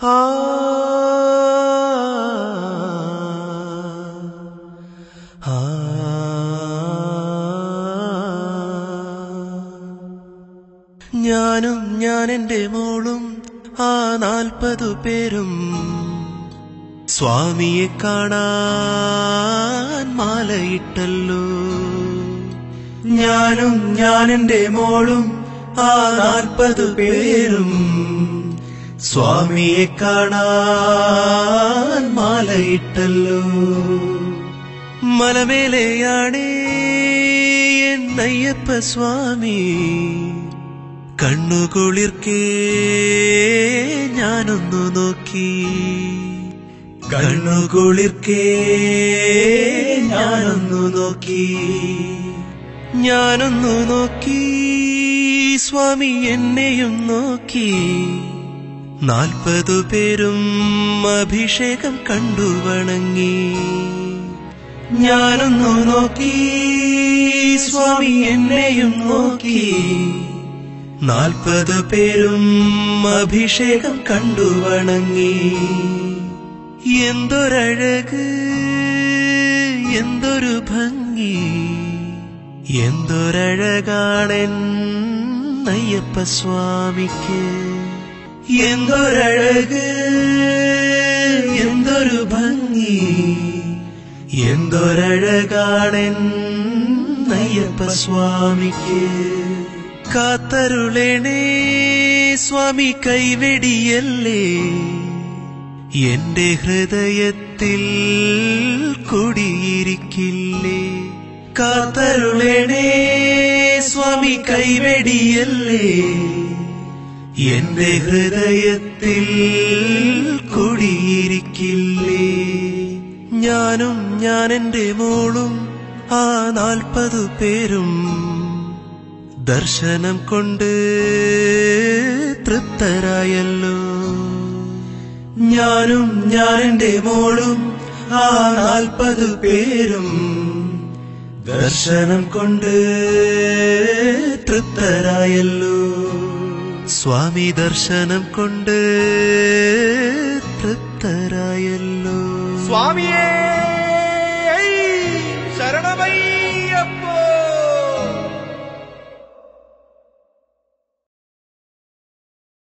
ആ ഞാനും ഞാനെന്റെ മോളും ആ 40 പേരും സ്വാമിയെ കാണാൻ മാലയിട്ടല്ലോ. ഞാനും ഞാനെന്റെ മോളും ആ 40 പേരും സ്വാമിയെ കാണാൻ മാലയിട്ടല്ലോ. മലമേലെയാണേ എന്നയ്യപ്പ സ്വാമി, കണ്ണുകുളിർക്കേ ഞാനൊന്നു നോക്കി, കണ്ണുകുളിർക്കേ ഞാനൊന്നു നോക്കി, ഞാനൊന്നു നോക്കി, സ്വാമി എന്നെയും നോക്കി. 40 പേരും അഭിഷേകം കണ്ടു വണങ്ങി. ഞാനൊന്നു നോക്കി, സ്വാമി എന്നെയും നോക്കി. 40 പേരും അഭിഷേകം കണ്ടു വണങ്ങി. എന്തൊരഴക്, എന്തൊരു ഭംഗി, എന്തൊരഴകാണെൻ അയ്യപ്പ സ്വാമിക്ക്. എന്തൊരഴക്, എന്തൊരു ഭംഗി, എന്തൊരഴകാണെൻ അയ്യപ്പ സ്വാമിക്ക്. കാത്തരുളേണേ സ്വാമി, കൈവെടിയല്ലേ, എന്റെ ഹൃദയത്തിൽ കുടിയിരിക്കില്ലേ. കാത്തരുളേണേ സ്വാമി, കൈവെടിയല്ലേ, എന്റെ ഹൃദയത്തിൽ കുടിയിരിക്കില്ലേ. ഞാനും ഞാനെന്റെ മോളും ആ 40 പേരും ദർശനം കൊണ്ട് തൃപ്തരായല്ലോ. ഞാനും ഞാനെന്റെ മോളും ആ 40 പേരും ദർശനം കൊണ്ട് തൃപ്തരായല്ലോ. സ്വാമി ദർശനം കൊണ്ട് തൃപ്തരായല്ലോ. സ്വാമിയേ.